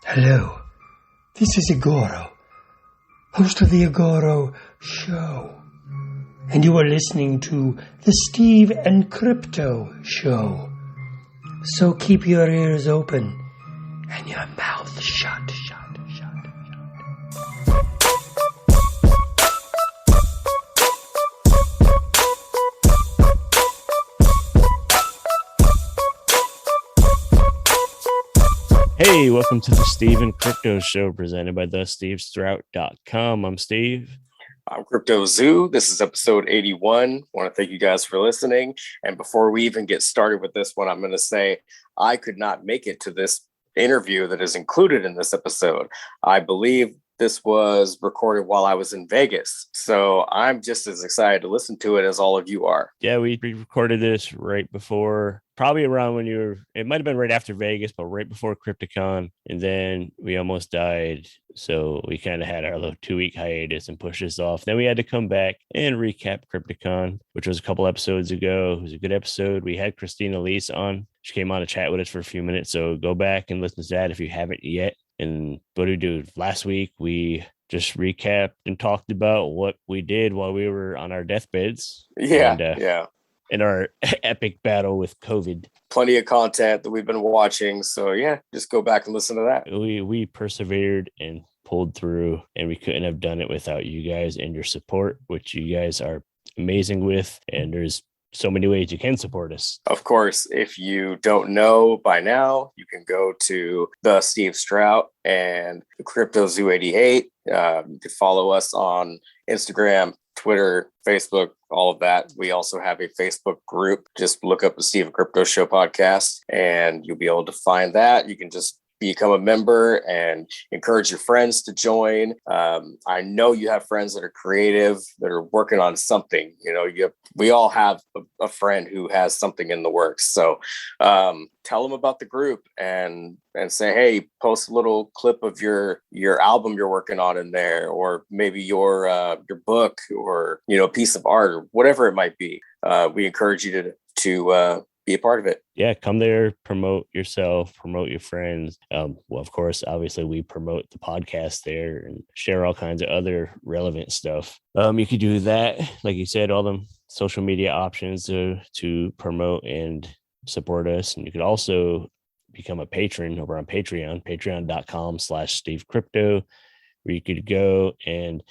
Hello, this is Igoro, host of the Igoro Show, and you are listening to the Steve and Crypto Show. So keep your ears open and your mouth shut. Hey, welcome to the Steve and Crypto Show presented by thestevestrout.com. I'm Steve. I'm Crypto Zoo. This is episode 81. I want to thank you guys for listening. And before we even get started with this one, I'm going to say I could not make it to this interview that is included in this episode. I believe this was recorded while I was in Vegas. So I'm just as excited to listen to it as all of you are. Yeah, we recorded this right before, probably around when you were, it might have been right after Vegas, but right before CryptoCon. And then we almost died. So we kind of had our little 2-week hiatus and pushed this off. Then we had to come back and recap CryptoCon, which was a couple episodes ago. It was a good episode. We had Christina Lease on. She came on to chat with us for a few minutes. So go back and listen to that if you haven't yet. And what did we do? Last week, we just recapped and talked about what we did while we were on our deathbeds. Yeah. In our epic battle with COVID. Plenty of content that we've been watching. So yeah, just go back and listen to that. We persevered and pulled through, and we couldn't have done it without you guys and your support, which you guys are amazing with. And there's so many ways you can support us. Of course, if you don't know by now, you can go to the Steve Strout and Crypto Zoo 88. You can follow us on Instagram, Twitter, Facebook, all of that. We also have a Facebook group. Just look up the Steve and Crypto Show podcast and you'll be able to find that. You can just become a member and encourage your friends to join. I know you have friends that are creative, that are working on something. You know, we all have a friend who has something in the works. So tell them about the group and say, hey, post a little clip of your album you're working on in there, or maybe your book, or a piece of art, or whatever it might be. We encourage you to be a part of it. Yeah, come there, promote yourself, promote your friends. Well, of course, obviously we promote the podcast there and share all kinds of other relevant stuff. You could do that, like you said, all the social media options to promote and support us. And you could also become a patron over on Patreon, patreon.com/SteveCrypto, where you could go and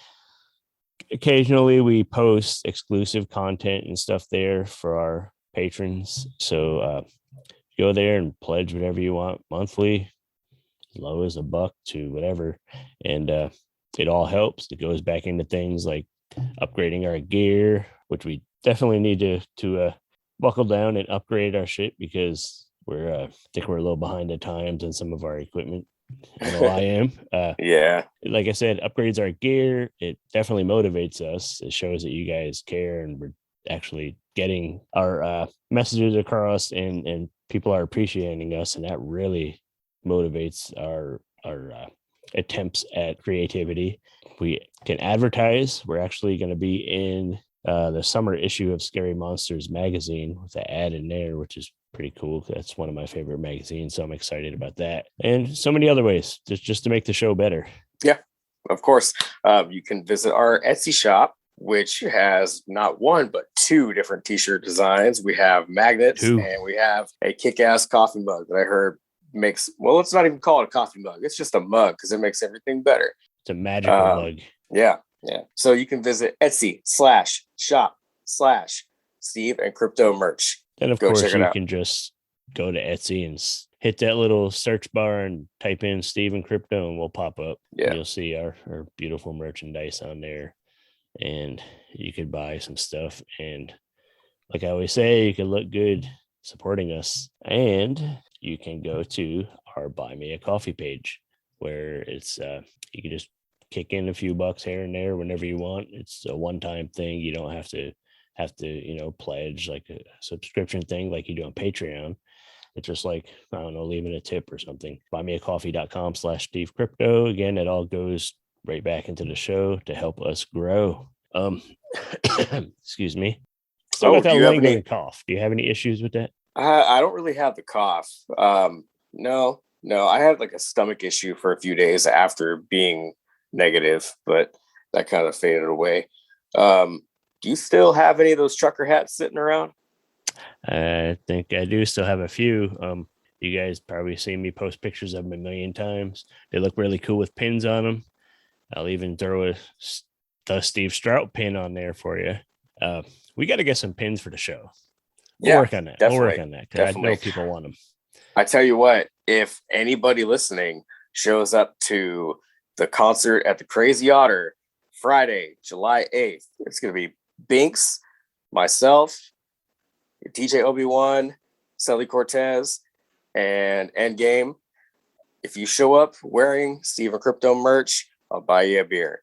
occasionally we post exclusive content and stuff there for our patrons. So go there and pledge whatever you want monthly, as low as $1 to whatever, and it all helps. It goes back into things like upgrading our gear, which we definitely need to buckle down and upgrade our shit, because I think we're a little behind the times in some of our equipment. I know I am. Yeah. Like I said, upgrades our gear. It definitely motivates us. It shows that you guys care and we're actually getting our messages across, and people are appreciating us, and that really motivates our attempts at creativity. We can advertise. We're actually going to be in the summer issue of Scary Monsters magazine with an ad in there, which is pretty cool. That's one of my favorite magazines, so I'm excited about that, and so many other ways just to make the show better. Yeah, of course. You can visit our Etsy shop, which has not one, but 2 different t-shirt designs. We have magnets and we have a kick-ass coffee mug that I heard makes, well, let's not even call it a coffee mug. It's just a mug because it makes everything better. It's a magical mug. Yeah. So you can visit Etsy/shop/Steve and Crypto merch. And of course, you can just go to Etsy and hit that little search bar and type in Steve and Crypto and we'll pop up. Yeah. You'll see our beautiful merchandise on there. And you could buy some stuff. And like I always say, you can look good supporting us. And you can go to our Buy Me a Coffee page, where it's you can just kick in a few bucks here and there whenever you want. It's a one-time thing. You don't have to pledge like a subscription thing like you do on Patreon. It's just like, I don't know, leaving a tip or something. buymeacoffee.com/SteveCrypto. Again, it all goes right back into the show to help us grow. Excuse me. So with that lingering cough, do you have any issues with that? I don't really have the cough. No, No, I had like a stomach issue for a few days after being negative, but that kind of faded away. Do you still have any of those trucker hats sitting around? I think I do still have a few. You guys probably seen me post pictures of them a million times. They look really cool with pins on them. I'll even throw the Steve Strout pin on there for you. We got to get some pins for the show. We'll work on that. We'll work on that because I know people want them. I tell you what, if anybody listening shows up to the concert at the Crazy Otter Friday, July 8th, it's going to be Binks, myself, DJ Obi-Wan, Sully Cortez, and Endgame. If you show up wearing Steven Crypto merch, I'll buy you a beer.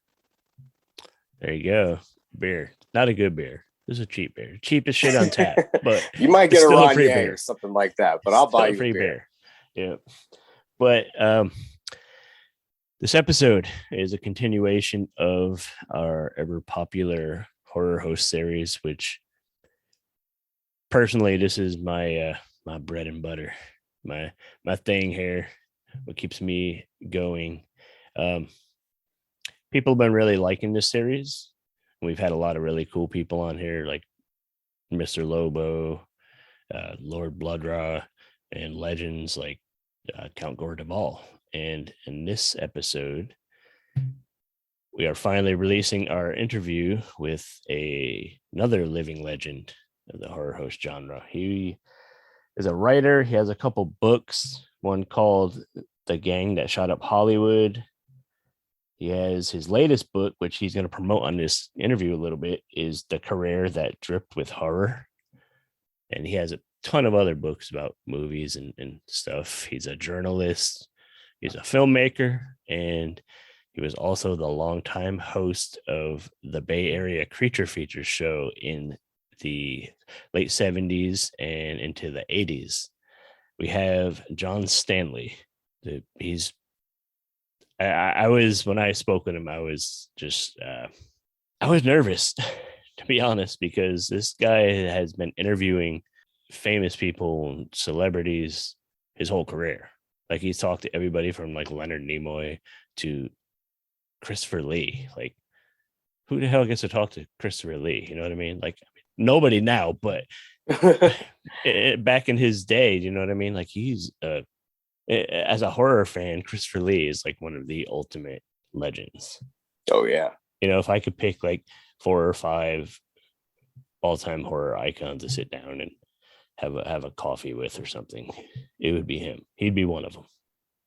There you go. Beer. Not a good beer. This is a cheap beer. Cheapest shit on tap. But you might get a Ron Yang or something like that, but I'll buy you a free beer. Yeah. But this episode is a continuation of our ever popular horror host series, which personally, this is my my bread and butter, my thing here, what keeps me going. People have been really liking this series. We've had a lot of really cool people on here, like Mr. Lobo, Lord Bloodraw, and legends like Count Gore Duvall. And in this episode, we are finally releasing our interview with another living legend of the horror host genre. He is a writer. He has a couple books, one called The Gang That Shot Up Hollywood. He has his latest book, which he's going to promote on this interview a little bit, is The Career That Dripped with Horror. And he has a ton of other books about movies and stuff. He's a journalist. He's a filmmaker. And he was also the longtime host of the Bay Area Creature Features show in the late 70s and into the 80s. We have John Stanley. I was, when I spoke with him, I was just, I was nervous, to be honest, because this guy has been interviewing famous people and celebrities his whole career. Like, he's talked to everybody from like Leonard Nimoy to Christopher Lee. Like, who the hell gets to talk to Christopher Lee? You know what I mean? Like, nobody now, but back in his day, you know what I mean? Like, he's as a horror fan, Christopher Lee is like one of the ultimate legends. Oh yeah. You know, if I could pick like 4 or 5 all-time horror icons to sit down and have a coffee with or something, it would be him. He'd be one of them.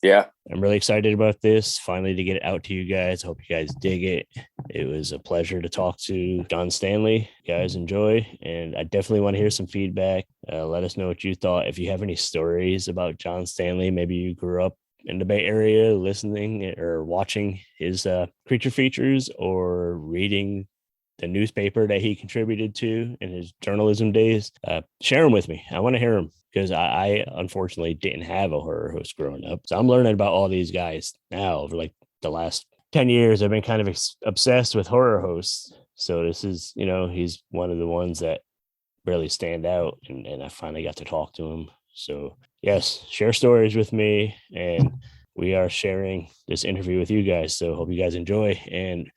Yeah. I'm really excited about this, finally, to get it out to you guys. Hope you guys dig it. It was a pleasure to talk to John Stanley. You guys enjoy, and I definitely want to hear some feedback. Let us know what you thought. If you have any stories about John Stanley, maybe you grew up in the Bay Area listening or watching his creature features or reading the newspaper that he contributed to in his journalism days, share them with me. I want to hear them, because I unfortunately didn't have a horror host growing up. So I'm learning about all these guys now. Over like the last 10 years, I've been kind of obsessed with horror hosts. So this is, you know, he's one of the ones that really stand out, and I finally got to talk to him. So yes, share stories with me, and we are sharing this interview with you guys. So hope you guys enjoy. And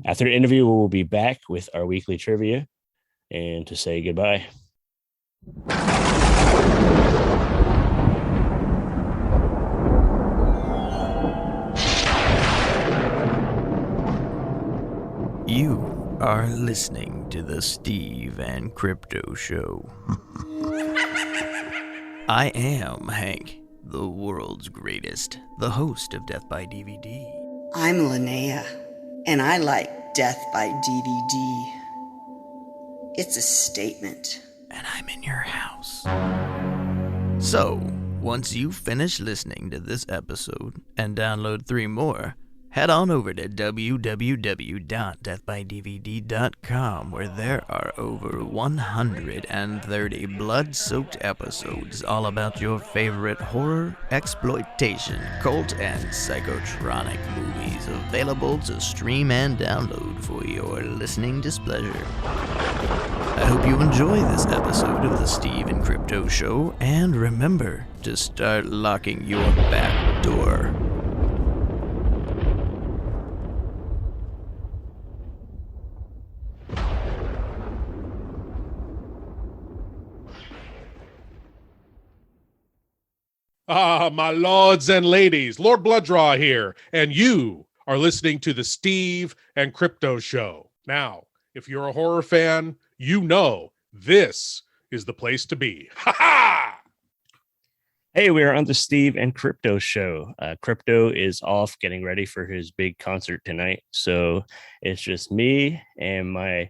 after the interview, we'll be back with our weekly trivia and to say goodbye. You are listening to the Steve and Crypto Show. I am Hank, the world's greatest, the host of Death by DVD. I'm Linnea, and I like Death by DVD. It's a statement. And I'm in your house. So, once you finish listening to this episode and download 3 more, head on over to www.deathbydvd.com, where there are over 130 blood-soaked episodes all about your favorite horror, exploitation, cult, and psychotronic movies available to stream and download for your listening displeasure. I hope you enjoy this episode of the Steve and Crypto Show, and remember to start locking your back door. Ah, my lords and ladies, Lord Blooddraw here, and you are listening to the Steve and Crypto Show. Now, if you're a horror fan, you know this is the place to be. Ha ha! Hey, we are on the Steve and Crypto Show. Crypto is off getting ready for his big concert tonight. So it's just me and my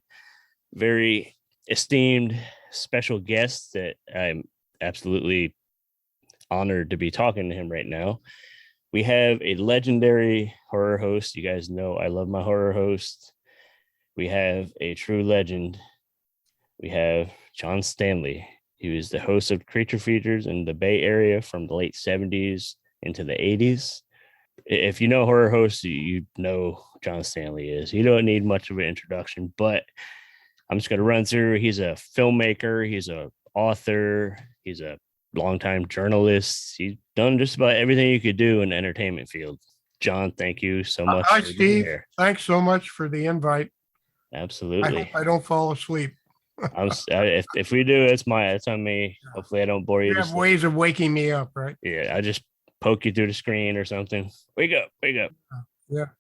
very esteemed special guest that I'm absolutely honored to be talking to him right now. We have a legendary horror host. You guys know I love my horror host. We have a true legend. We have John Stanley. He was the host of Creature Features in the Bay Area from the late 70s into the 80s. If you know horror hosts, you know John Stanley is. You don't need much of an introduction, but I'm just going to run through. He's a filmmaker. He's an author. He's a longtime journalist. He's done just about everything you could do in the entertainment field. John, thank you so much. Hi, Steve. Thanks so much for the invite. Absolutely. I hope I don't fall asleep. If we do, it's on me. Hopefully, I don't bore you. You have ways of waking me up, right? Yeah, I just poke you through the screen or something. Wake up. Yeah.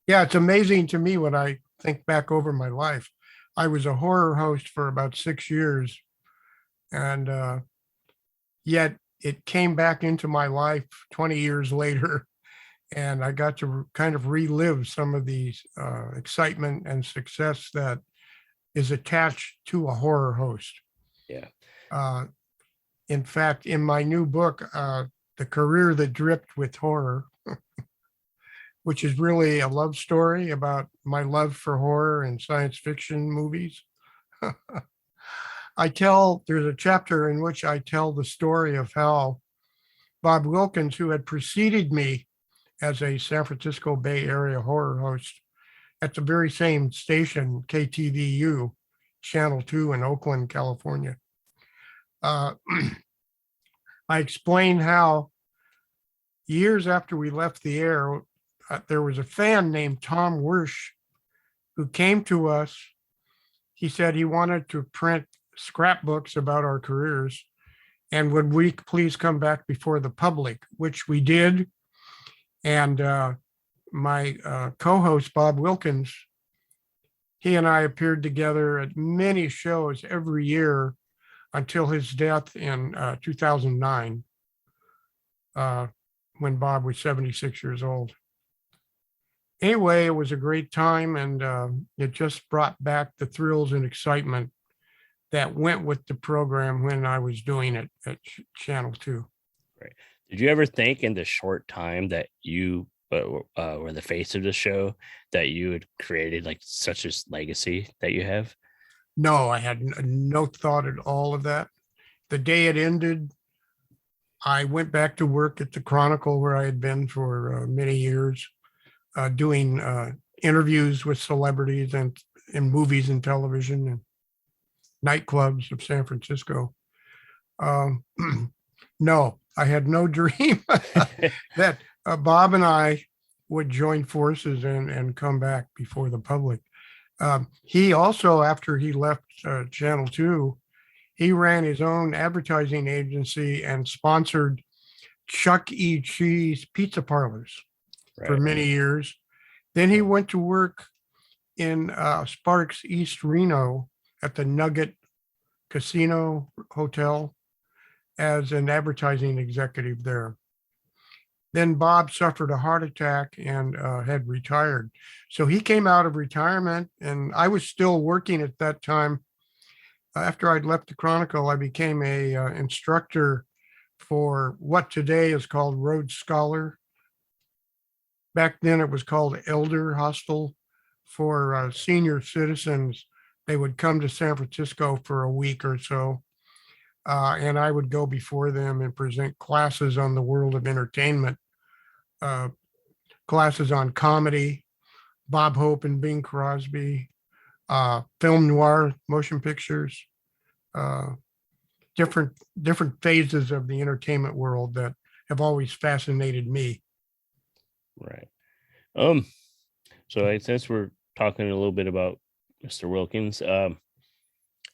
It's amazing to me when I think back over my life. I was a horror host for about 6 years, and yet it came back into my life 20 years later, and I got to kind of relive some of the excitement and success that is attached to a horror host. Yeah. In fact, in my new book, The Career That Dripped with Horror, which is really a love story about my love for horror and science fiction movies, there's a chapter in which I tell the story of how Bob Wilkins, who had preceded me as a San Francisco Bay Area horror host at the very same station, KTVU, Channel 2 in Oakland, California. I explained how years after we left the air, there was a fan named Tom Wersch who came to us. He said he wanted to print scrapbooks about our careers, and would we please come back before the public, which we did. And my co-host, Bob Wilkins, he and I appeared together at many shows every year until his death in 2009, when Bob was 76 years old. Anyway, it was a great time, and it just brought back the thrills and excitement that went with the program when I was doing it at Channel 2. Right. Did you ever think in the short time that you were the face of the show that you had created like such a legacy that you have? No, I had no thought at all of that. The day it ended, I went back to work at the Chronicle, where I had been for many years, doing interviews with celebrities and in movies and television and nightclubs of San Francisco. No, I had no dream that Bob and I would join forces and come back before the public. He also, after he left Channel 2, he ran his own advertising agency and sponsored Chuck E. Cheese pizza parlors for many years. Then he went to work in Sparks, East Reno at the Nugget Casino Hotel as an advertising executive there. Then Bob suffered a heart attack and had retired. So he came out of retirement, and I was still working at that time. After I'd left the Chronicle, I became a instructor for what today is called Rhodes Scholar back then it was called Elder Hostel for senior citizens. They would come to San Francisco for a week or so. And I would go before them and present classes on the world of entertainment, classes on comedy, Bob Hope and Bing Crosby, film noir, motion pictures, different phases of the entertainment world that have always fascinated me. Right. So since we're talking a little bit about Mr. Wilkins,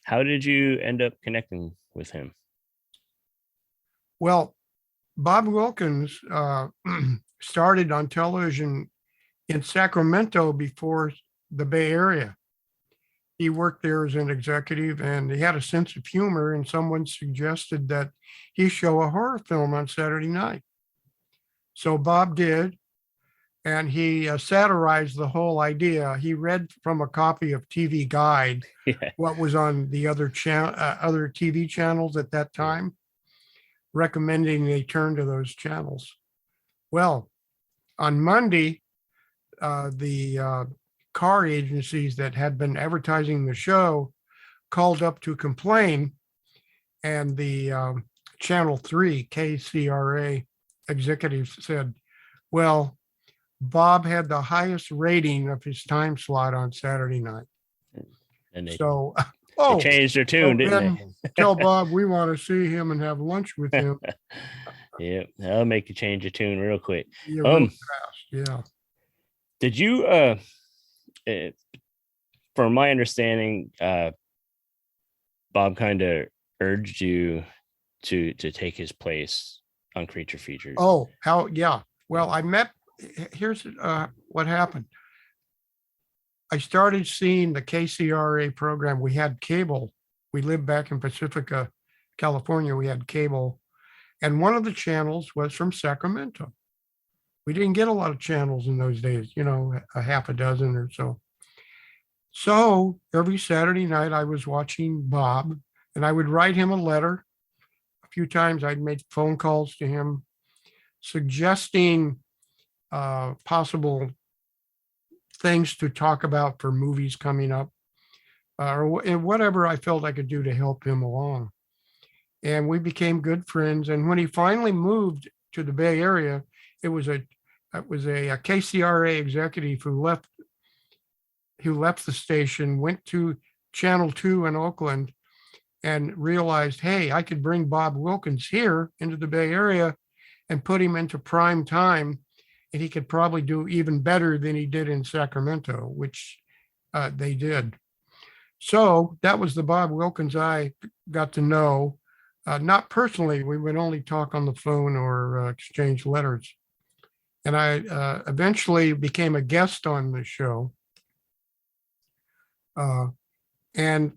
how did you end up connecting with him? Well, Bob Wilkins started on television in Sacramento before the Bay Area. He worked there as an executive, and he had a sense of humor, and someone suggested that he show a horror film on Saturday night. So Bob did, and he satirized the whole idea. He read from a copy of TV Guide what was on the other TV channels at that time, recommending they turn to those channels. Well, on Monday, the car agencies that had been advertising the show called up to complain, and the Channel 3 KCRA executives said, well, Bob had the highest rating of his time slot on Saturday night. And they, so they changed their tune, didn't they? Tell Bob we want to see him and have lunch with him. Yeah, that'll make you change your tune real quick. Yeah, real fast. Yeah. Did you from my understanding, Bob kind of urged you to take his place on Creature Features? Oh, how? Yeah. Well, here's what happened. I started seeing the KCRA program. We had cable. We lived back in Pacifica, California. We had cable. And one of the channels was from Sacramento. We didn't get a lot of channels in those days, a half a dozen or so. So every Saturday night I was watching Bob, and I would write him a letter. A few times I'd make phone calls to him suggesting possible things to talk about for movies coming up, or whatever I felt I could do to help him along. And we became good friends. And when he finally moved to the Bay Area, it was a KCRA executive who left the station, went to Channel 2 in Oakland, and realized, hey, I could bring Bob Wilkins here into the Bay Area and put him into prime time, and he could probably do even better than he did in Sacramento, which they did. So that was the Bob Wilkins I got to know. Not personally, we would only talk on the phone or exchange letters. And I eventually became a guest on the show. And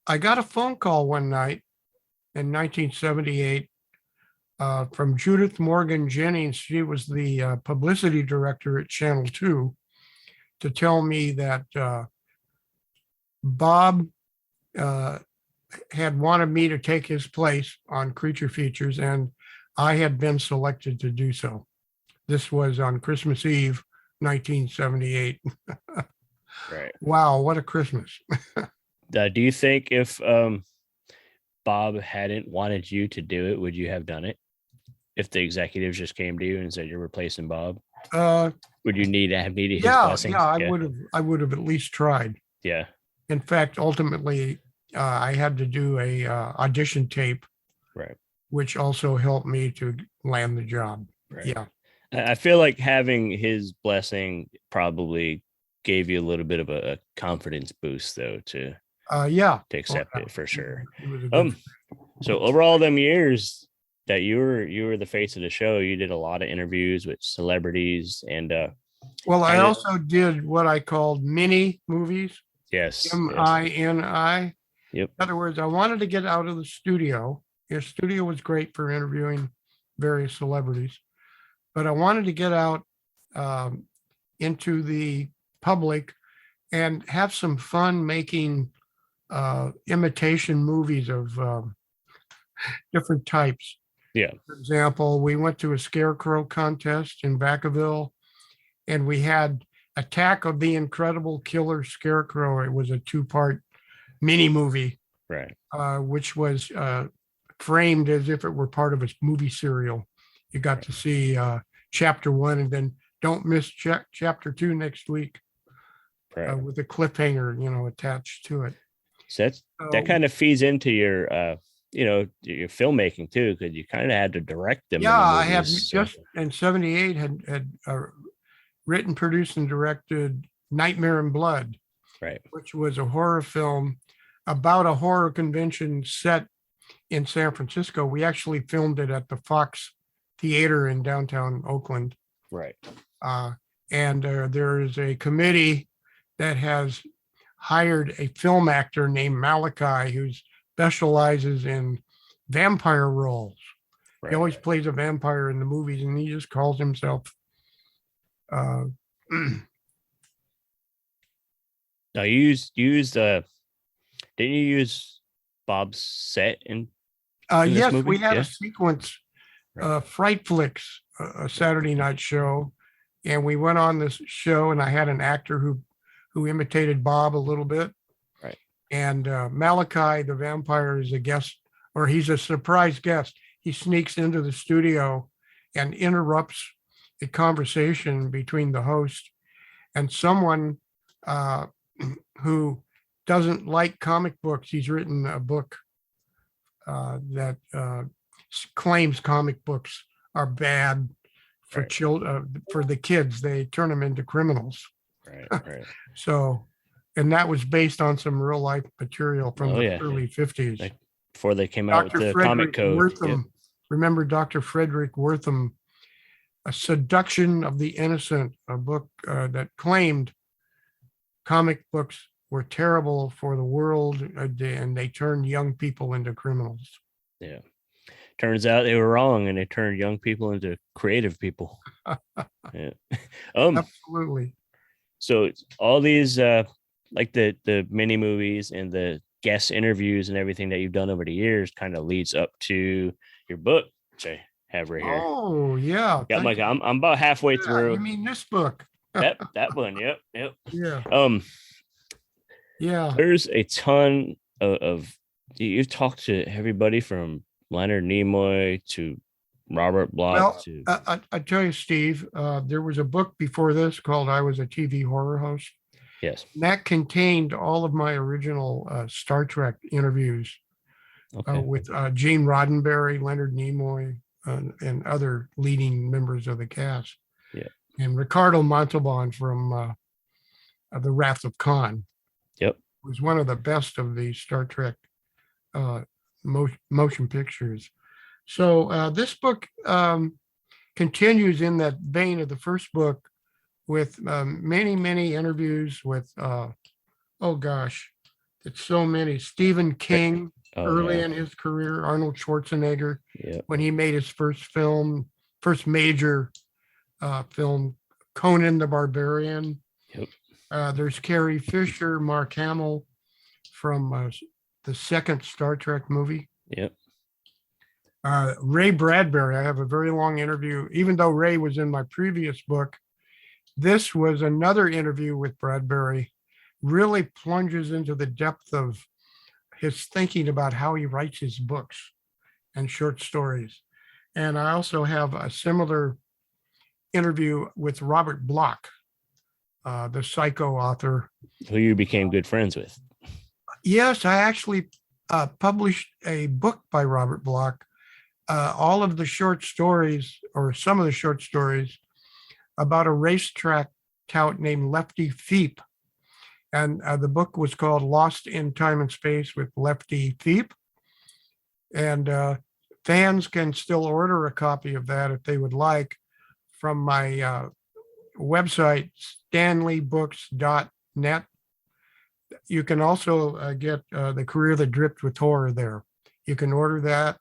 I got a phone call one night in 1978 from Judith Morgan Jennings. She was the publicity director at Channel 2, to tell me that Bob had wanted me to take his place on Creature Features, and I had been selected to do so. This was on Christmas Eve, 1978. Right. Wow, what a Christmas. Do you think if Bob hadn't wanted you to do it, would you have done it? If the executives just came to you and said you're replacing Bob, would you have needed his blessings? Yeah, I would have at least tried. Yeah. In fact, ultimately, I had to do a audition tape, right, which also helped me to land the job. Right. Yeah. I feel like having his blessing probably gave you a little bit of a confidence boost, though, to accept it for sure. So over all them years that you were the face of the show, you did a lot of interviews with celebrities, and I also did what I called mini movies. Yes. MINI. Yep. In other words, I wanted to get out of the studio. Your studio was great for interviewing various celebrities, but I wanted to get out into the public and have some fun making imitation movies of different types. Yeah. For example, we went to a scarecrow contest in Vacaville, and we had Attack of the Incredible Killer Scarecrow. It was a 2-part mini movie, Right. which was framed as if it were part of a movie serial. You got to see chapter 1, and then don't miss chapter 2 next week, Right. with a cliffhanger, attached to it. So that kind of feeds into your your filmmaking too, because you kind of had to direct them. Yeah, I have just in '78 had written, produced, and directed Nightmare in Blood, right, which was a horror film about a horror convention set in San Francisco. We actually filmed it at the Fox Theater in downtown Oakland. right. And there is a committee that has hired a film actor named Malachi who specializes in vampire roles. Right. He always plays a vampire in the movies, and he just calls himself Now you used didn't you use Bob's set in this yes, movie? we had a sequence, Fright Flicks, a Saturday night show, and we went on this show, and I had an actor who imitated Bob a little bit. Right. And Malachi, the vampire, is a guest, or he's a surprise guest. He sneaks into the studio and interrupts a conversation between the host and someone who doesn't like comic books. He's written a book that claims comic books are bad for children, for the kids. They turn them into criminals. Right. So, and that was based on some real life material from the early 50s. Like before they came out with the comic code. Remember Dr. Frederick Wortham, A Seduction of the Innocent, a book that claimed comic books were terrible for the world, and they turned young people into criminals. Yeah. Turns out they were wrong, and they turned young people into creative people. Yeah. Absolutely. So all these like the mini movies and the guest interviews and everything that you've done over the years kind of leads up to your book, which I have right here. Oh yeah. I'm about halfway through. You mean this book? that one. Yep. Yeah. Yeah. There's a ton of you've talked to everybody from Leonard Nimoy to Robert Bloch. I tell you, Steve, there was a book before this called I Was a TV Horror Host. Yes. And that contained all of my original Star Trek interviews with Gene Roddenberry, Leonard Nimoy, and other leading members of the cast. Yeah. And Ricardo Montalban from The Wrath of Khan. Yep. Was one of the best of the Star Trek motion pictures. So this book continues in that vein of the first book with many interviews with, it's so many. Stephen King, early in his career, Arnold Schwarzenegger, when he made his first major film, Conan the Barbarian. Yep. There's Carrie Fisher, Mark Hamill from the second Star Trek movie. Yep. Ray Bradbury, I have a very long interview. Even though Ray was in my previous book, this was another interview with Bradbury, really plunges into the depth of his thinking about how he writes his books and short stories. And I also have a similar interview with Robert Bloch, the Psycho author. Who you became good friends with. Yes, I actually published a book by Robert Bloch. All of the short stories, or some of the short stories, about a racetrack tout named Lefty Feep. And the book was called Lost in Time and Space with Lefty Feep. And fans can still order a copy of that if they would like from my website, stanleybooks.net. You can also get The Career That Dripped with Horror there. You can order that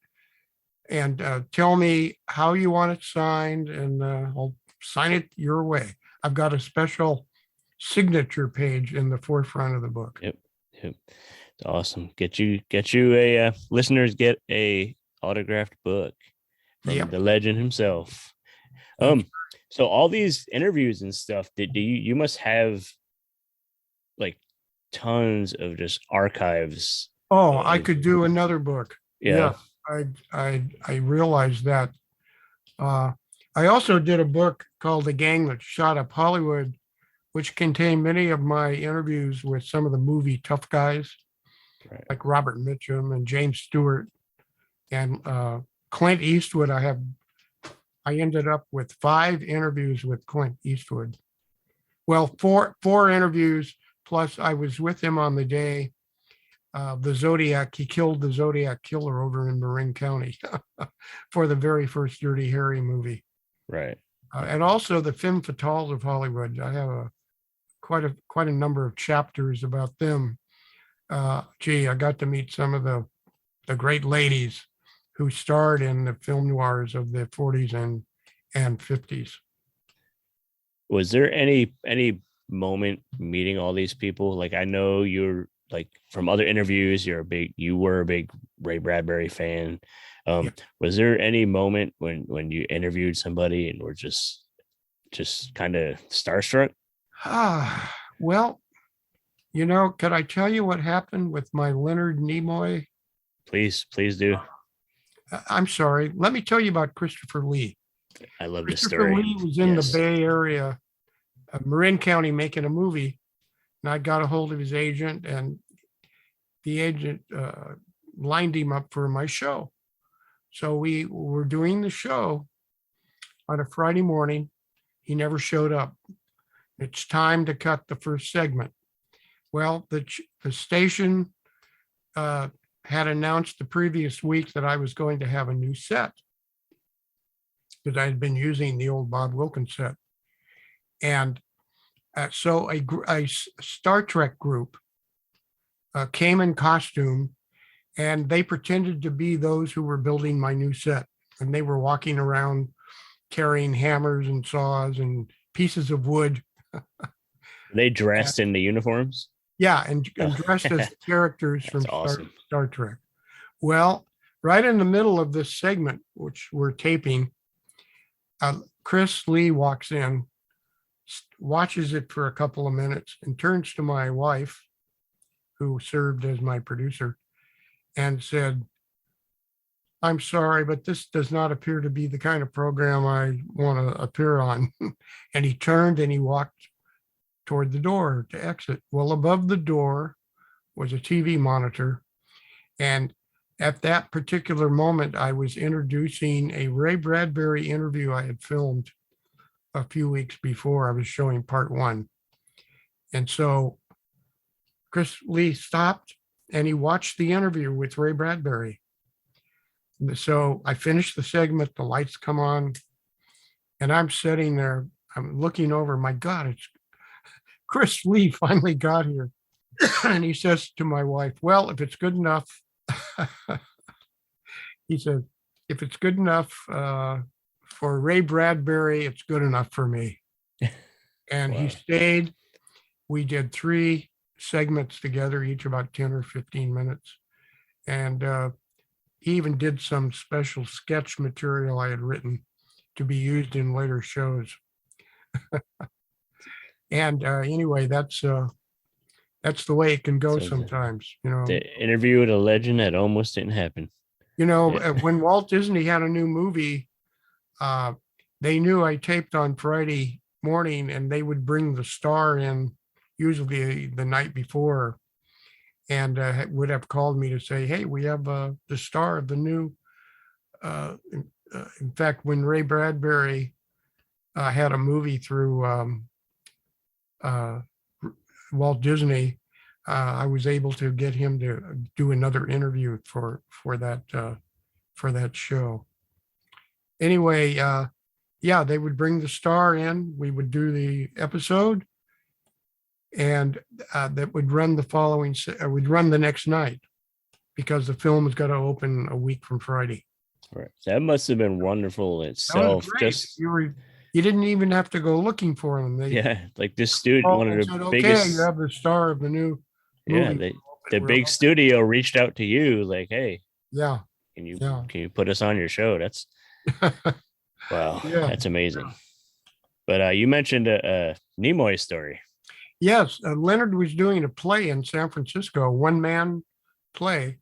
and tell me how you want it signed, and I'll sign it your way. I've got a special signature page in the forefront of the book. Yep. It's awesome. Get you a listeners get a autographed book from the legend himself. So all these interviews and stuff, you must have like tons of just archives. Oh, I could do another book. Yeah. I realized that. I also did a book called The Gang That Shot Up Hollywood, which contained many of my interviews with some of the movie tough guys, Right. like Robert Mitchum and James Stewart and Clint Eastwood. I ended up with 5 interviews with Clint Eastwood. Well, four interviews, plus I was with him on the day the Zodiac. He killed the Zodiac killer over in Marin County for the very first Dirty Harry movie. Right. And also the femme fatales of Hollywood. I have quite a number of chapters about them. I got to meet some of the great ladies who starred in the film noirs of the 40s and 50s. Was there any moment meeting all these people? Like, I know you're like from other interviews, you were a big Ray Bradbury fan. Yeah. Was there any moment when you interviewed somebody and were just kind of starstruck? Well, could I tell you what happened with my Leonard Nimoy? Please do. I'm sorry. Let me tell you about Christopher Lee. I love this Christopher story. Lee was in the Bay Area, Marin County, making a movie, and I got a hold of his agent, and the agent lined him up for my show. So we were doing the show on a Friday morning. He never showed up. It's time to cut the first segment. Well, the station had announced the previous week that I was going to have a new set because I had been using the old Bob Wilkins set. And so a Star Trek group came in costume, and they pretended to be those who were building my new set. And they were walking around carrying hammers and saws and pieces of wood. They dressed in the uniforms? Yeah, and dressed as characters from awesome. Star Trek. Well, right in the middle of this segment, which we're taping, Chris Lee walks in, watches it for a couple of minutes, and turns to my wife, who served as my producer, and said, "I'm sorry, but this does not appear to be the kind of program I want to appear on." And he turned and he walked toward the door to exit. Well, above the door was a TV monitor. And at that particular moment, I was introducing a Ray Bradbury interview I had filmed a few weeks before. I was showing part 1. And so Chris Lee stopped and he watched the interview with Ray Bradbury. So I finished the segment, the lights come on, and I'm sitting there, I'm looking over, my God, it's Chris Lee finally got here. And he says to my wife, "Well, if it's good enough," he said, "if it's good enough for Ray Bradbury, it's good enough for me." And Wow. He stayed. We did 3 segments together, each about 10 or 15 minutes. And he even did some special sketch material I had written to be used in later shows. And anyway, that's the way it can go So sometimes, The interview with a legend that almost didn't happen. When Walt Disney had a new movie, they knew I taped on Friday morning, and they would bring the star in usually the night before, and would have called me to say, "Hey, we have the star of the new." In fact, when Ray Bradbury had a movie through Walt Disney, I was able to get him to do another interview for that show. Anyway, they would bring the star in. We would do the episode, and that would run would run the next night because the film was going to open a week from Friday. Right. That must have been wonderful itself. Just you didn't even have to go looking for them. Like this studio, one of the biggest. You have the star of the new movie. The big studio reached out to you, like, "Hey, can you put us on your show?" That's wow, that's amazing. But you mentioned a Nimoy story. Yes, Leonard was doing a play in San Francisco, a one-man play.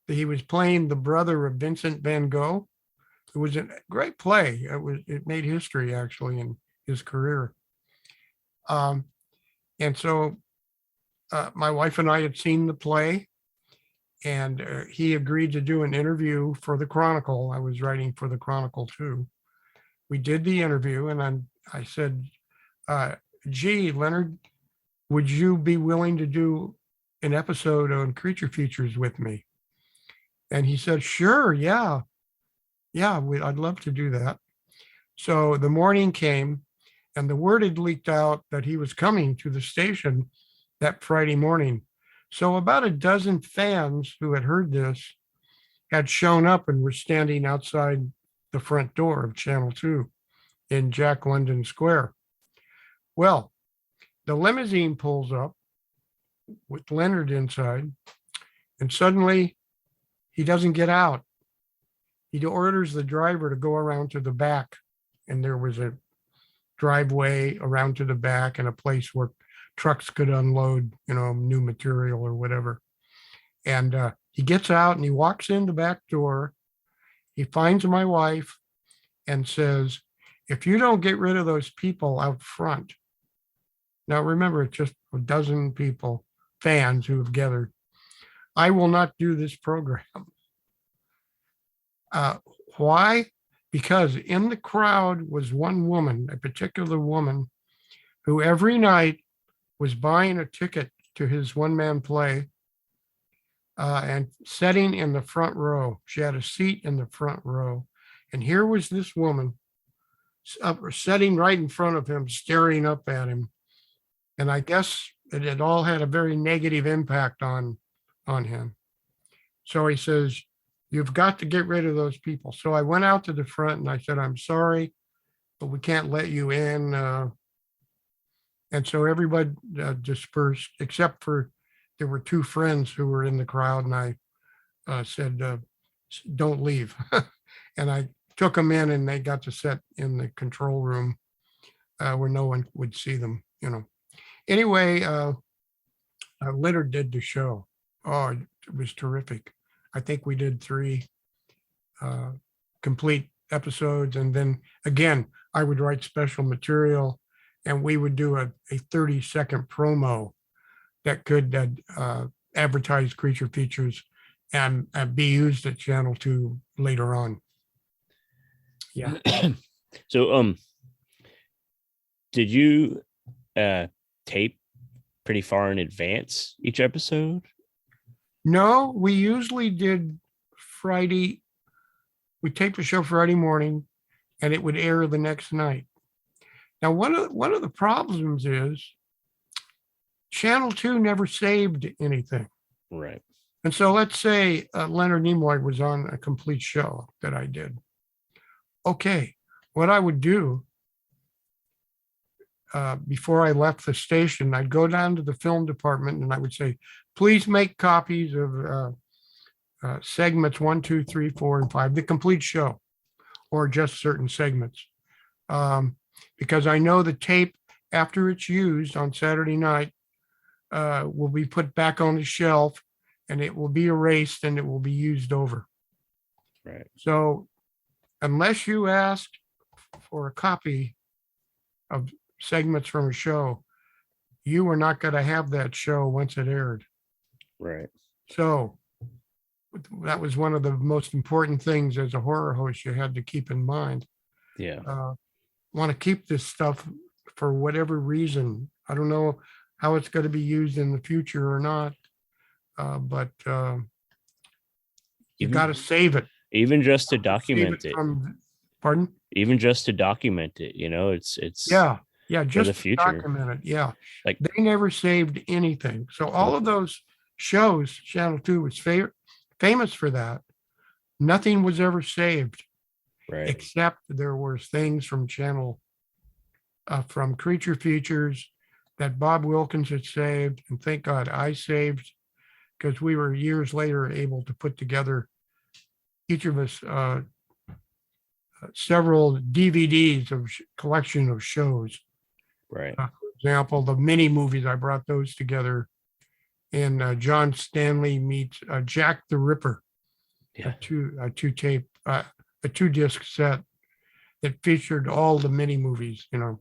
He was playing the brother of Vincent van Gogh. It was a great play. It made history actually in his career. And so my wife and I had seen the play, and he agreed to do an interview for the Chronicle. I was writing for the Chronicle too. We did the interview, and I said, gee, Leonard, would you be willing to do an episode on Creature Features with me? And he said, sure, yeah. I'd love to do that. So the morning came, and the word had leaked out that he was coming to the station that Friday morning. So about a dozen fans who had heard this had shown up and were standing outside the front door of Channel 2 in Jack London Square. Well, the limousine pulls up with Leonard inside, and suddenly he doesn't get out. He orders the driver to go around to the back, and there was a driveway around to the back and a place where trucks could unload, new material or whatever. And he gets out and he walks in the back door. He finds my wife and says, if you don't get rid of those people out front. Now remember, it's just a dozen people, fans who have gathered. I will not do this program. Why? Because in the crowd was one woman, a particular woman, who every night was buying a ticket to his one-man play and sitting in the front row. She had a seat in the front row. And here was this woman sitting right in front of him, staring up at him. And I guess it had all had a very negative impact on him. So he says, you've got to get rid of those people. So I went out to the front and I said, I'm sorry, but we can't let you in. And so everybody dispersed, except for there were two friends who were in the crowd. And I said, don't leave. And I took them in, and they got to sit in the control room where no one would see them, Anyway, Leonard did the show. Oh, it was terrific. I think we did 3 complete episodes. And then again, I would write special material, and we would do a 30-second promo that could advertise Creature Features and be used at Channel 2 later on. Yeah. So, did you tape pretty far in advance each episode? No, we usually did Friday. We taped the show Friday morning, and it would air the next night. Now, one of the problems is Channel 2 never saved anything. Right. And so let's say Leonard Nimoy was on a complete show that I did. Okay, what I would do before I left the station, I'd go down to the film department and I would say, please make copies of segments 1, 2, 3, 4, and 5, the complete show, or just certain segments. Because I know the tape, after it's used on Saturday night, will be put back on the shelf, and it will be erased and it will be used over. Right. So unless you ask for a copy of segments from a show, you were not going to have that show once it aired. Right. So that was one of the most important things as a horror host you had to keep in mind. Yeah. Want to keep this stuff for whatever reason. I don't know how it's going to be used in the future or not, but you got to save it. Even just to document it. Pardon? Even just to document it, it's yeah, just the future. Document it. Yeah, like they never saved anything. So all of those shows, Channel 2 was famous for that. Nothing was ever saved, right? Except there were things from from Creature Features that Bob Wilkins had saved, and thank God I saved, because we were years later able to put together, each of us several DVDs of collection of shows. Right. For example, the mini movies, I brought those together. And John Stanley meets Jack the Ripper, Yeah. a two disc set that featured all the mini movies, Right.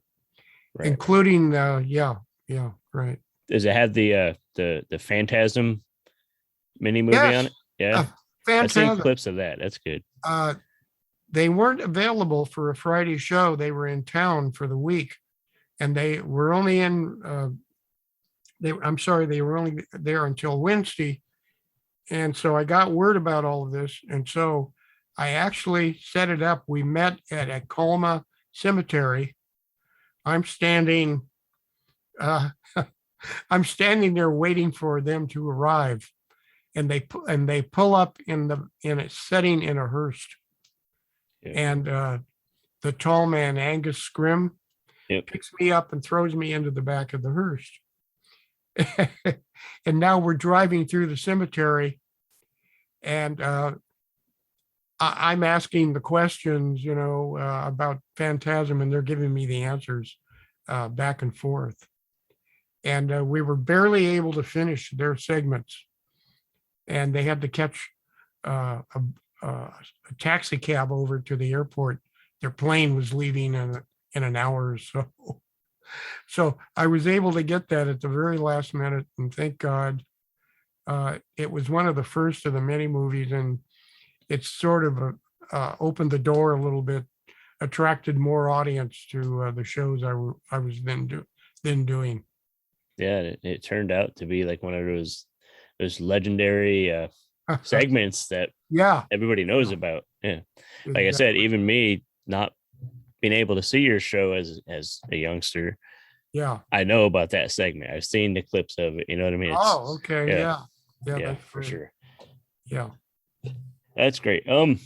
including right. Does it have the Phantasm mini movie Yes, on it? Yeah. I've seen Phantasm. clips of that. That's good. They weren't available for a Friday show. They were in town for the week, and they were only they were only there until Wednesday. And so I got word about all of this. And so I actually set it up. We met at a Colma cemetery. I'm standing there waiting for them to arrive. And they pull up in a setting in a hearse. Yeah. And the tall man, Angus Scrim, picks me up and throws me into the back of the hearse. And now we're driving through the cemetery, and I'm asking the questions, about Phantasm, and they're giving me the answers back and forth. And we were barely able to finish their segments, and they had to catch a taxi cab over to the airport. Their plane was leaving in an hour or so. So I was able to get that at the very last minute, and thank God. It was one of the first of the many movies, and it sort of opened the door a little bit, attracted more audience to the shows I was then doing. Yeah, it turned out to be like one of those legendary segments that everybody knows about. Yeah, like I said, even me not being able to see your show as a youngster, I know about that segment. I've seen the clips of it. You know what I mean? Okay. Yeah, that's for sure. Yeah, that's great. The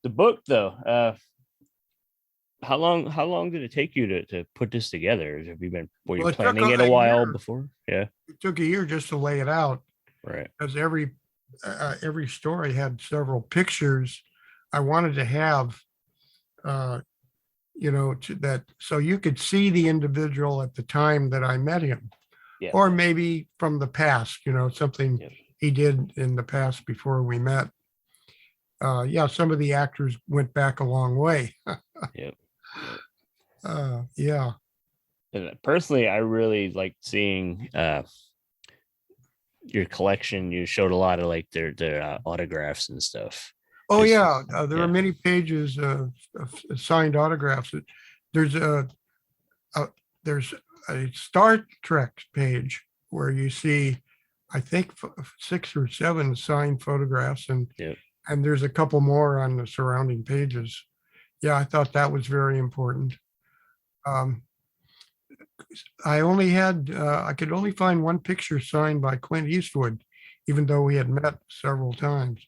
book though, how long did it take you to put this together? Have you were you planning it a while before? Yeah, it took a year just to lay it out. Right. Because every story had several pictures I wanted to have. That so you could see the individual at the time that I met him, or maybe from the past, something he did in the past before we met. Some of the actors went back a long way. And personally, I really like seeing your collection. You showed a lot of like their autographs and stuff. Oh, there are many pages of signed autographs. There's a Star Trek page where you see, I think, 6 or 7 signed photographs, and there's a couple more on the surrounding pages. Yeah, I thought that was very important. I could only find one picture signed by Clint Eastwood, even though we had met several times.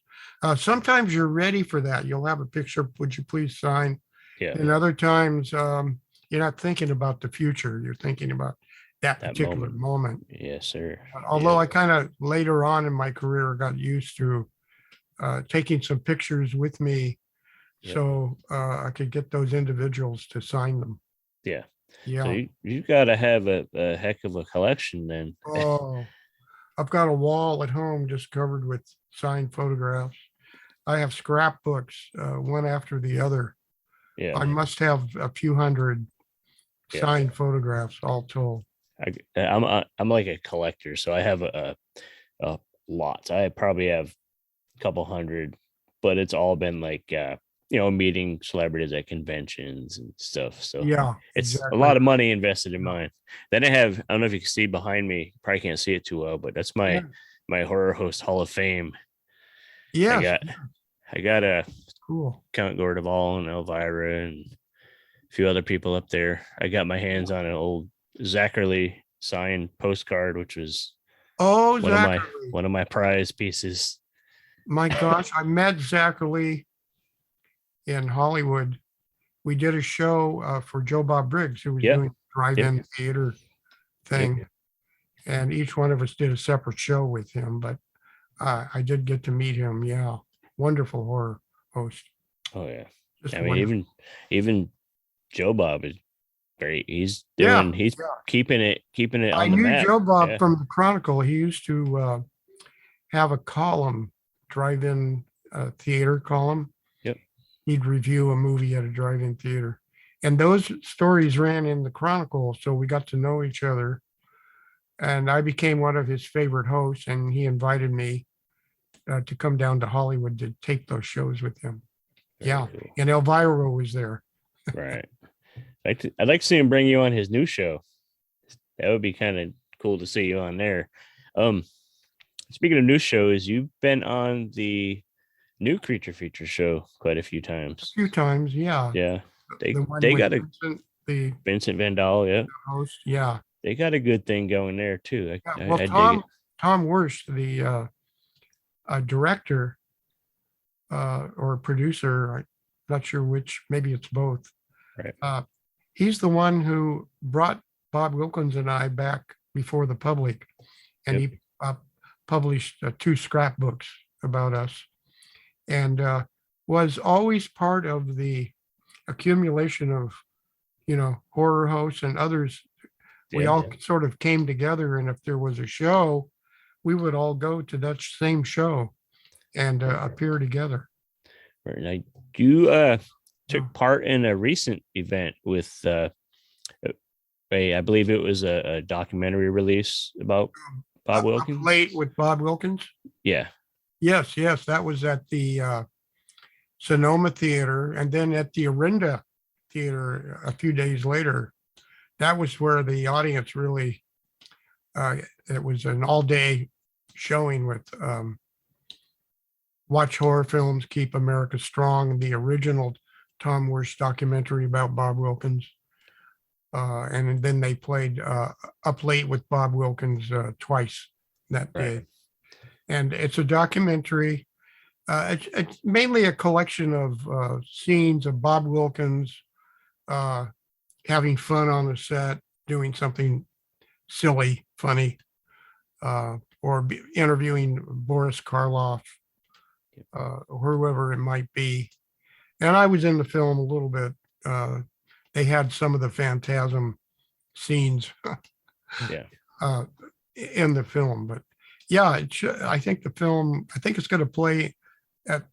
Sometimes you're ready for that. You'll have a picture, would you please sign? And other times you're not thinking about the future. You're thinking about that particular moment. Yes, sir. Although I kind of later on in my career got used to taking some pictures with me so I could get those individuals to sign them. Yeah. So you got to have a heck of a collection then. Oh, I've got a wall at home just covered with signed photographs. I have scrapbooks, one after the other. Yeah. I must have a few hundred signed photographs all told. I'm like a collector, so I have a lot. I probably have a couple hundred, but it's all been like meeting celebrities at conventions and stuff. So it's a lot of money invested in mine. Then I don't know if you can see behind me, probably can't see it too well, but that's my Horror Host Hall of Fame. Yeah, I got a cool Count Gordeval and Elvira and a few other people up there. I got my hands on an old Zachary signed postcard, which was one of my prize pieces. My gosh, I met Zachary in Hollywood. We did a show for Joe Bob Briggs, who was doing drive-in theater thing. And each one of us did a separate show with him, but I did get to meet him. Yeah. Wonderful horror host. Oh, yeah. Just I mean, wonderful. even Joe Bob is great. He's Yeah, keeping it I on the knew map. Joe Bob Yeah. from the Chronicle. He used to have a column, drive-in theater column. Yep. He'd review a movie at a drive-in theater. And those stories ran in the Chronicle, so we got to know each other. And I became one of his favorite hosts, and he invited me to come down to Hollywood to tape those shows with him. Very cool. And Elvira was there. Right. I'd like to see him bring you on his new show. That would be kind of cool to see you on there. Speaking of new shows, you've been on the new Creature Feature show quite a few times. A few times, yeah. Yeah. The one They with got Vincent Van Dahl, yeah. host, yeah. They got a good thing going there too. Well, I dig it. Tom Wurst, the director or producer, I'm not sure which, maybe it's both. Right. He's the one who brought Bob Wilkins and I back before the public, and he published 2 scrapbooks about us, and was always part of the accumulation of, horror hosts and others. We all sort of came together, and if there was a show, we would all go to that same show and appear together. Right. Now, you took part in a recent event with, I believe it was a documentary release about Bob Wilkins. Late with Bob Wilkins? Yeah. Yes. That was at the Sonoma Theater, and then at the Orinda Theater a few days later. That was where the audience really, it was an all-day showing with Watch Horror Films, Keep America Strong, the original Tom Wurst documentary about Bob Wilkins. And then they played Up Late with Bob Wilkins twice that day. And it's a documentary. It's mainly a collection of scenes of Bob Wilkins having fun on the set, doing something silly, funny, or interviewing Boris Karloff, or whoever it might be. And I was in the film a little bit. They had some of the Phantasm scenes in the film, but I think the film, it's going to play at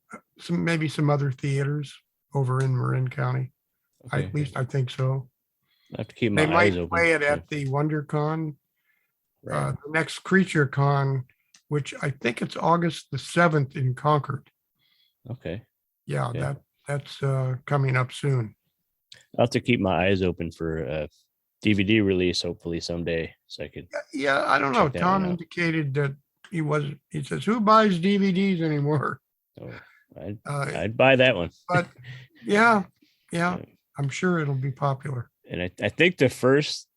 maybe some other theaters over in Marin County. Okay. At least I think so. I have to keep my eyes open. They might play it at the WonderCon, the next Creature Con, which I think it's August the 7th in Concord. Okay. Yeah. That's coming up soon. I'll have to keep my eyes open for a DVD release, hopefully someday, so I could. Yeah, I don't know. Tom indicated that he says, who buys DVDs anymore? Oh, I'd buy that one. But yeah, I'm sure it'll be popular. And I think the first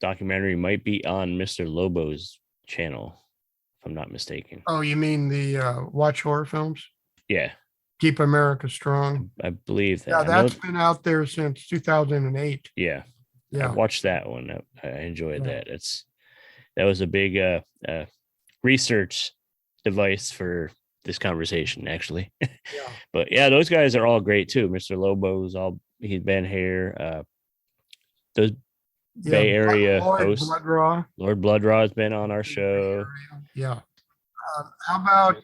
documentary might be on Mr. Lobo's channel, if I'm not mistaken. Oh, you mean the Watch Horror Films? Yeah. Keep America Strong. I believe that. Yeah, that's been out there since 2008. Yeah. I watched that one. I enjoyed that. That was a big research device for this conversation, actually. But yeah, those guys are all great too. Mr. Lobo's he's been here. Those Bay Area hosts. Lord Blood-Raw has been on our show. Yeah. How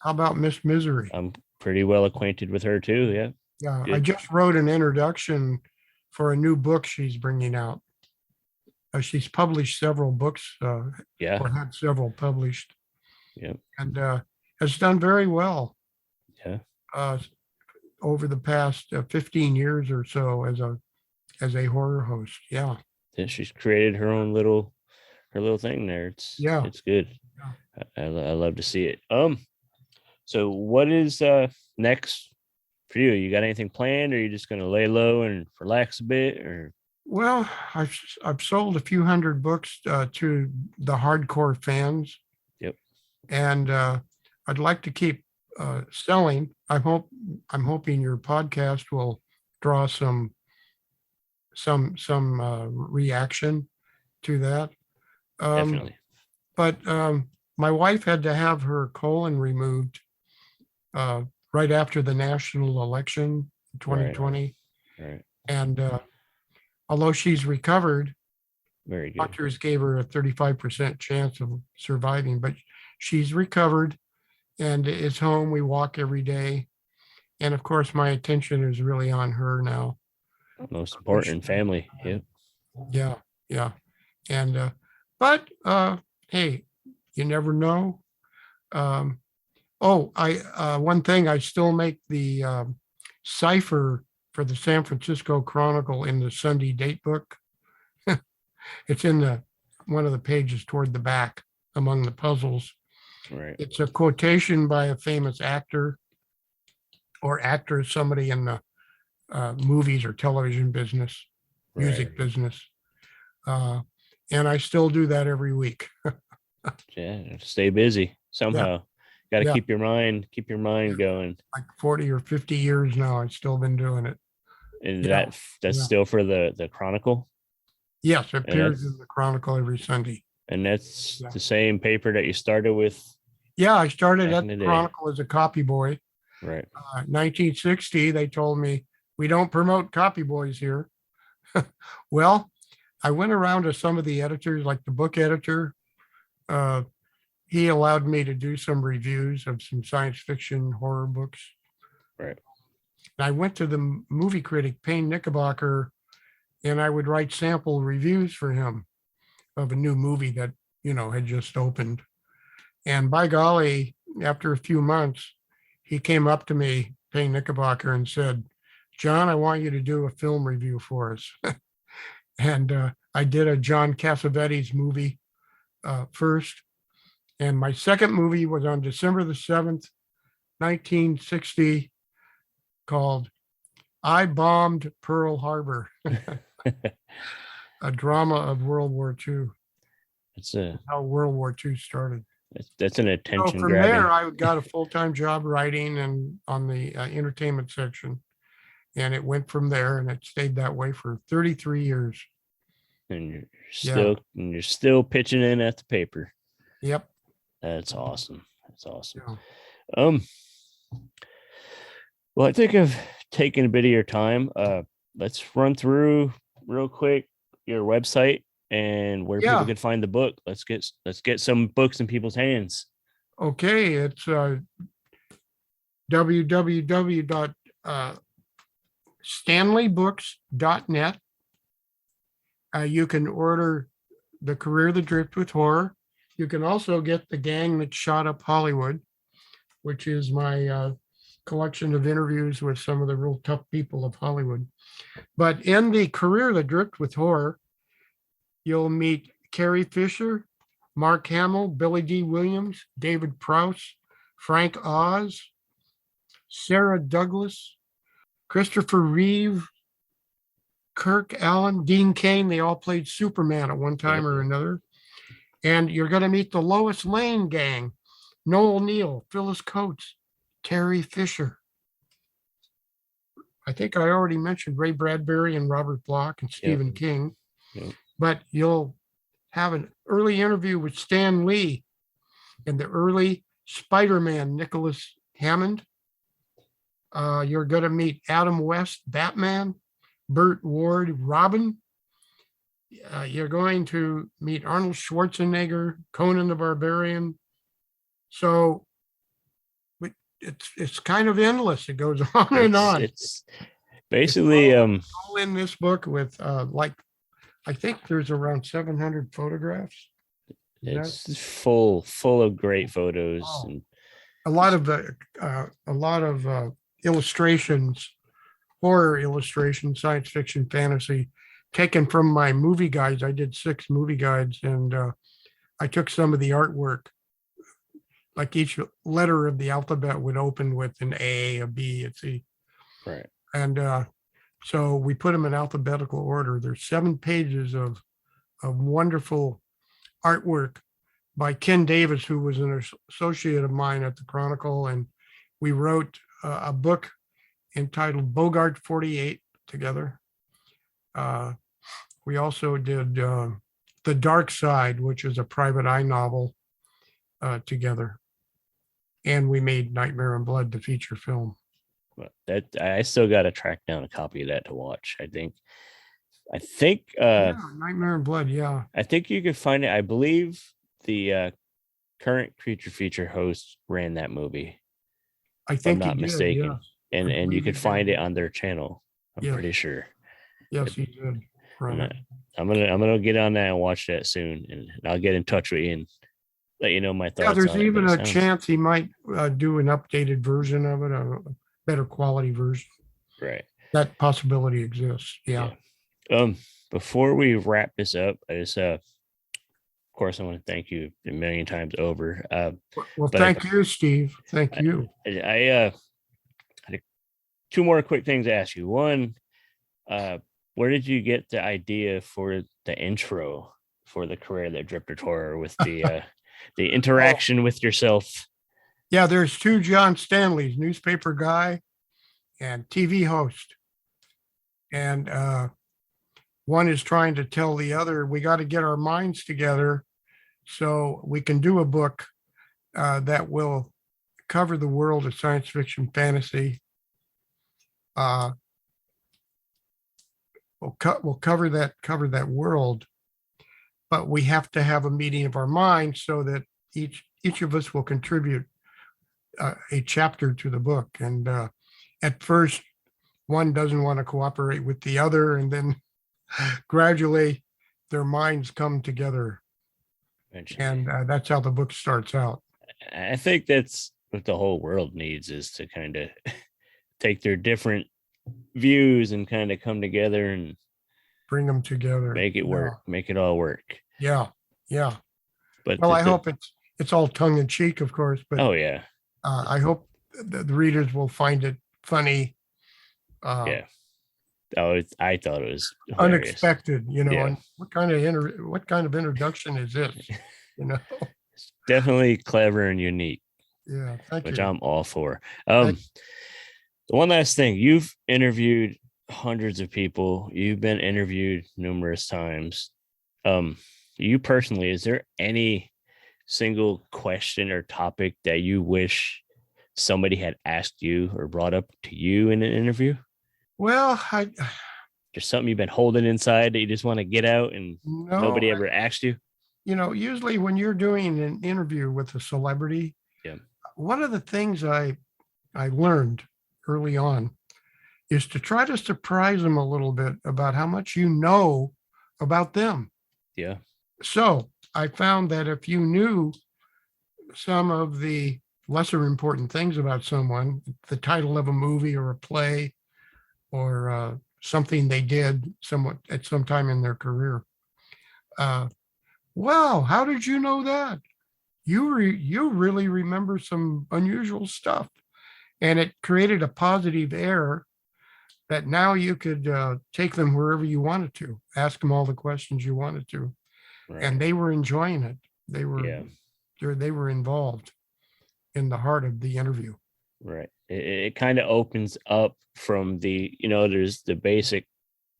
about Miss Misery? I'm pretty well acquainted with her too. Yeah. Yeah. Good. I just wrote an introduction for a new book she's bringing out. She's published several books. Or had several published. Yeah. And has done very well. Yeah. Over the past 15 years or so as a horror host. Yeah. She's created her own little thing there. It's good. Yeah. I love to see it. So what is next for you? You got anything planned, or are you just going to lay low and relax a bit? Or well, I've sold a few hundred books to the hardcore fans. Yep. And I'd like to keep selling. I'm hoping your podcast will draw some reaction to that. Definitely. But my wife had to have her colon removed right after the national election in 2020. Right. And although she's recovered, Very good. doctors gave her a 35% chance of surviving, but she's recovered and is home. We walk every day. And of course, my attention is really on her now. Most important, family. Yep. Yeah, yeah. And but hey, you never know. One thing, I still make the cipher for the San Francisco Chronicle in the Sunday date book. It's in one of the pages toward the back among the puzzles. Right. It's a quotation by a famous actor or actress, somebody in the movies or television business, music business. And I still do that every week. Yeah. Stay busy somehow. Got to keep your mind going. Like 40 or 50 years now, I've still been doing it. And that's still for the Chronicle? Yes, it appears in the Chronicle every Sunday. And that's the same paper that you started with? Yeah, I started at the Chronicle as a copy boy. Right. 1960, they told me, we don't promote copy boys here. Well, I went around to some of the editors, like the book editor. He allowed me to do some reviews of some science fiction horror books. Right. And I went to the movie critic, Payne Knickerbocker, and I would write sample reviews for him of a new movie that, had just opened. And by golly, after a few months, he came up to me, Payne Knickerbocker, and said, John, I want you to do a film review for us. And I did a John Cassavetes movie first. And my second movie was on December the 7th, 1960, called I Bombed Pearl Harbor, a drama of World War II. It's how World War II started. That's an attention from grabbing. there, I got a full-time job writing and on the entertainment section. And it went from there, and it stayed that way for 33 years. And you're still pitching in at the paper. Yep. That's awesome. That's awesome. Yeah. Well, I think I've taken a bit of your time. Let's run through real quick your website and where people can find the book. Let's get some books in people's hands. Okay, it's www.stanleybooks.net. You can order The Career That Drift with Horror. You can also get The Gang That Shot Up Hollywood, which is my collection of interviews with some of the real tough people of Hollywood. But in The Career That Drift with Horror, you'll meet Carrie Fisher, Mark Hamill, Billy D. Williams, David Prowse, Frank Oz, Sarah Douglas, Christopher Reeve, Kirk Allen, Dean Cain. They all played Superman at one time or another. And you're going to meet the Lois Lane gang, Noel Neal, Phyllis Coates, Terry Fisher. I think I already mentioned Ray Bradbury and Robert Bloch and Stephen King. Yep. But you'll have an early interview with Stan Lee and the early Spider-Man, Nicholas Hammond. You're going to meet Adam West, Batman, Burt Ward, Robin. You're going to meet Arnold Schwarzenegger, Conan the Barbarian. So it's kind of endless. It goes on and on. It's basically all in this book with I think there's around 700 photographs. It's full of great photos and a lot of illustrations, horror illustrations, science fiction, fantasy, taken from my movie guides. I did 6 movie guides, and I took some of the artwork. Like each letter of the alphabet would open with an A, a B, a C. Right. And so we put them in alphabetical order. There's 7 pages of wonderful artwork by Ken Davis, who was an associate of mine at the Chronicle. And we wrote a book entitled Bogart 48 together. We also did The Dark Side, which is a private eye novel together. and we made Nightmare in Blood the feature film. Well, that I still got to track down a copy of that to watch. I think Nightmare in Blood. Yeah, I think you could find it. I believe the current Creature Feature host ran that movie. I If I'm think not he did, mistaken. yes. And I you believe could he find did. it on their channel. I'm Yes. pretty sure. Yes, he did. Right. I'm gonna get on that and watch that soon, and I'll get in touch with you and let you know my thoughts. Yeah, there's on it, even but a chance he might do an updated version of it, a better quality version. right. That possibility exists. Yeah. Before we wrap this up, I just of course I want to thank you a million times over. Well, thank you, Steve. Thank you. I had two more quick things to ask you. One, where did you get the idea for the intro for the Career That Drifted Horror with the the interaction with yourself? Yeah, there's two John Stanleys, newspaper guy and TV host. And one is trying to tell the other, we got to get our minds together so we can do a book that will cover the world of science fiction fantasy. We'll cover that world, but we have to have a meeting of our minds so that each of us will contribute a chapter to the book. And at first, one doesn't want to cooperate with the other, and then gradually their minds come together. And that's how the book starts out. I think that's what the whole world needs, is to kind of take their different views and kind of come together and bring them together, make it work, make it all work. Yeah. But well, I hope it's all tongue in cheek, of course. But oh yeah, I hope the readers will find it funny. Yeah. Oh, I thought it was hilarious. Unexpected, Yeah. And what kind of introduction is this? It's definitely clever and unique. Yeah, thank which you. I'm all for. The one last thing, you've interviewed hundreds of people. You've been interviewed numerous times. You personally, is there any single question or topic that you wish somebody had asked you or brought up to you in an interview? Well, There's something you've been holding inside that you just want to get out and nobody ever asked you? Usually when you're doing an interview with a celebrity, one of the things I learned early on is to try to surprise them a little bit about how much you know about them. Yeah. So I found that if you knew some of the lesser important things about someone, the title of a movie or a play, or something they did somewhat at some time in their career. Wow, how did you know that? You really remember some unusual stuff. And it created a positive air that now you could take them wherever you wanted to, ask them all the questions you wanted to. Right. And they were enjoying it. They were involved in the heart of the interview. Right. It kind of opens up from the, there's the basic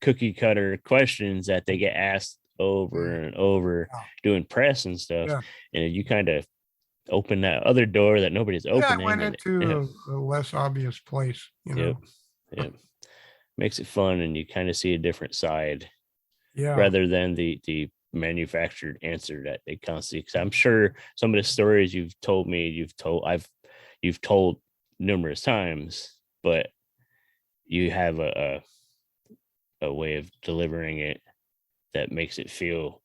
cookie cutter questions that they get asked over and over doing press and stuff. Yeah. And you kind of open that other door that nobody's opening. I went into a less obvious place, Yep. Makes it fun, and you kind of see a different side. Yeah. Rather than the manufactured answer that they constantly, because I'm sure some of the stories you've told me, you've told numerous times, but you have a way of delivering it that makes it feel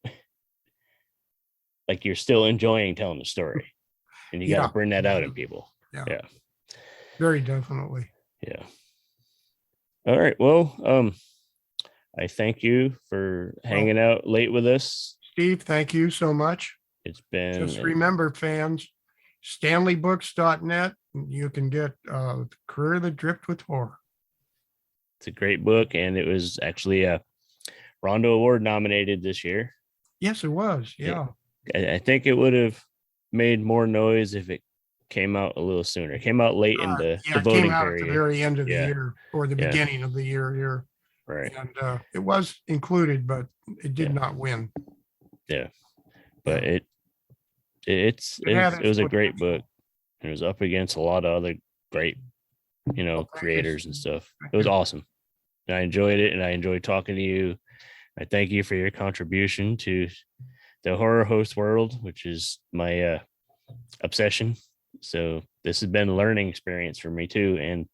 like you're still enjoying telling the story, and you got to bring that out in people. Yeah, very definitely. Yeah. All right. Well, I thank you for hanging out late with us, Steve. Thank you so much. It's been. Just remember, fans, StanleyBooks.net. You can get Career That Drifted with Horror. It's a great book, and it was actually a Rondo Award nominated this year. Yes, it was. Yeah. I think it would have made more noise if it came out a little sooner. It came out late in the voting it came out period. at the very end of the year, or the beginning of the year here. Right. And it was included, but it did not win. Yeah. But it was a great book. It was up against a lot of other great, creators and stuff. It was awesome. And I enjoyed it, and I enjoyed talking to you. I thank you for your contribution to the horror host world, which is my obsession. So this has been a learning experience for me too. And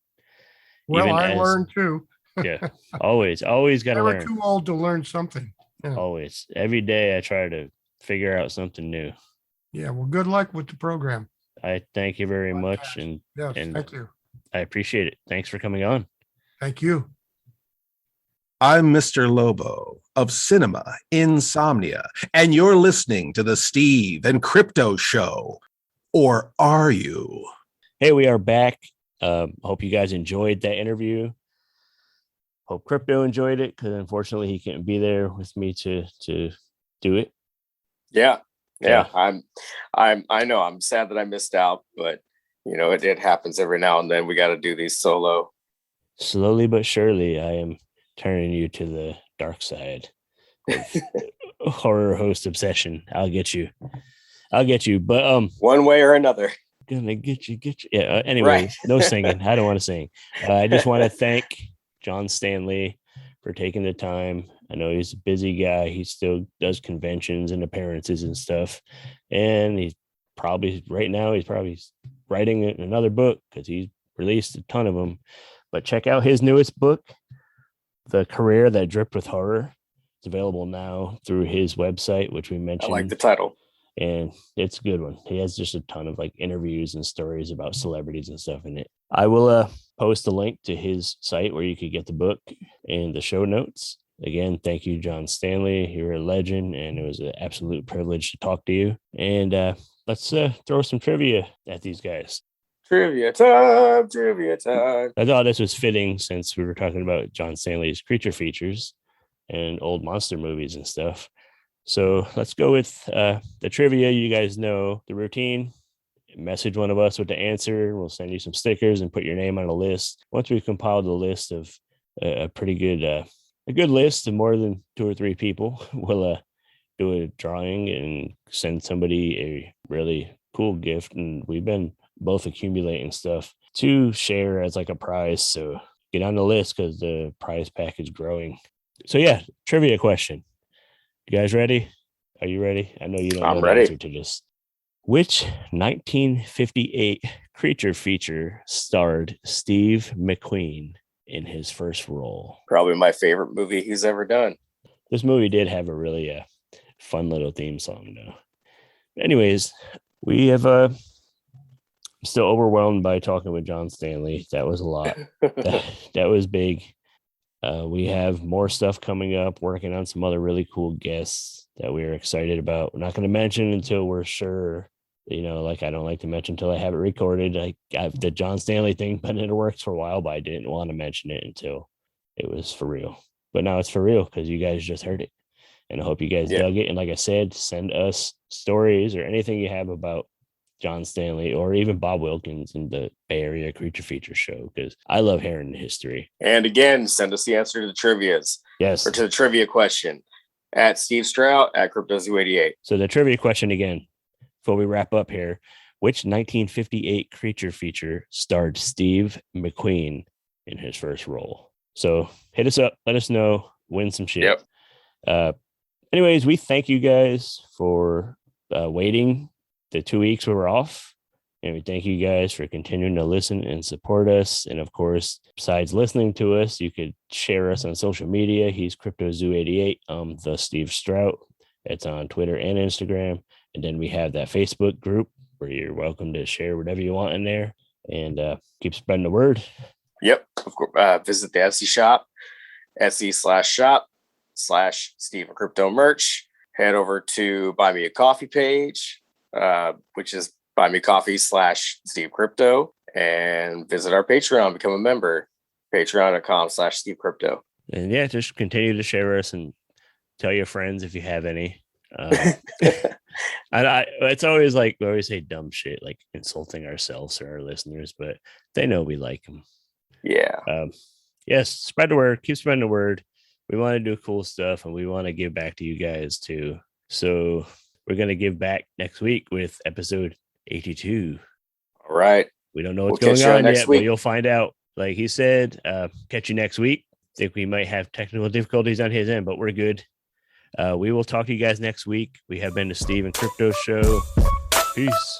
I learned too. Yeah, always got to learn. Never too old to learn something. Yeah. Always, every day I try to figure out something new. Yeah, well, good luck with the program. I thank you very much, and thank you. I appreciate it. Thanks for coming on. Thank you. I'm Mr. Lobo of Cinema Insomnia, and you're listening to the Steve and Crypto Show. Or are you? Hey, we are back. Hope you guys enjoyed that interview. Hope Crypto enjoyed it, because unfortunately he couldn't be there with me to do it. Yeah. I know I'm sad that I missed out, but it happens every now and then. We got to do these solo. Slowly but surely, I am turning you to the dark side of horror host obsession. I'll get you. But one way or another. Gonna get you. Yeah. Anyways, right. No singing. I don't want to sing. I just want to thank John Stanley for taking the time. I know he's a busy guy. He still does conventions and appearances and stuff. And he's probably writing another book, because he's released a ton of them. But check out his newest book, The Career That Dripped with Horror. It's available now through his website, which we mentioned. I like the title. And it's a good one. He has just a ton of interviews and stories about celebrities and stuff in it. I will post a link to his site where you could get the book in the show notes. Again, thank you, John Stanley. You're a legend, and it was an absolute privilege to talk to you. And let's throw some trivia at these guys. Trivia time. I thought this was fitting, since we were talking about John Stanley's creature features and old monster movies and stuff. So let's go with the trivia. You guys know the routine. Message one of us with the answer. We'll send you some stickers and put your name on a list. Once we've compiled a list of a pretty good, a good list of more than 2 or 3 people, we'll do a drawing and send somebody a really cool gift. And we've been both accumulating stuff to share as a prize. So get on the list, because the prize pack is growing. So yeah, trivia question. You guys ready? Are you ready? I know you don't know the answer to this. Which 1958 creature feature starred Steve McQueen in his first role? Probably my favorite movie he's ever done. This movie did have a really fun little theme song, though. Anyways, we have still overwhelmed by talking with John Stanley. That was a lot. that was big. We have more stuff coming up, working on some other really cool guests that we're excited about. We're not going to mention until we're sure, I don't like to mention until I have it recorded. The John Stanley thing been in the works for a while, but I didn't want to mention it until it was for real. But now it's for real, because you guys just heard it. And I hope you guys dug it. And like I said, send us stories or anything you have about John Stanley, or even Bob Wilkins in the Bay Area Creature Feature Show, because I love hearing the history. And again, send us the answer to the trivias. Yes. Or to the trivia question at Steve Strout at CryptoZoo88. So the trivia question again, before we wrap up here: which 1958 creature feature starred Steve McQueen in his first role? So hit us up, let us know, win some shit. Yep. Anyways, we thank you guys for waiting the 2 weeks we were off, and we thank you guys for continuing to listen and support us. And of course, besides listening to us, you could share us on social media. He's CryptoZoo88. The Steve Strout. It's on Twitter and Instagram. And then we have that Facebook group where you're welcome to share whatever you want in there, and keep spreading the word. Yep. Of course, visit the Etsy shop, Etsy/shop/Steve and Crypto merch. Head over to Buy Me a Coffee page, which is Buy Me Coffee /Steve Crypto, and visit our Patreon, become a member, patreon.com/Steve Crypto. And yeah, just continue to share us and tell your friends if you have any. It's always we always say dumb shit, like insulting ourselves or our listeners, but they know we like them. Yeah. Yes, spread the word. Keep spreading the word. We want to do cool stuff, and we want to give back to you guys too. So we're going to give back next week with episode 82. All right. We don't know what's We'll going catch you on next yet, week. but you'll find out. Like he said, catch you next week. Think we might have technical difficulties on his end, but we're good. We will talk to you guys next week. We have been the Steve and Crypto Show. Peace.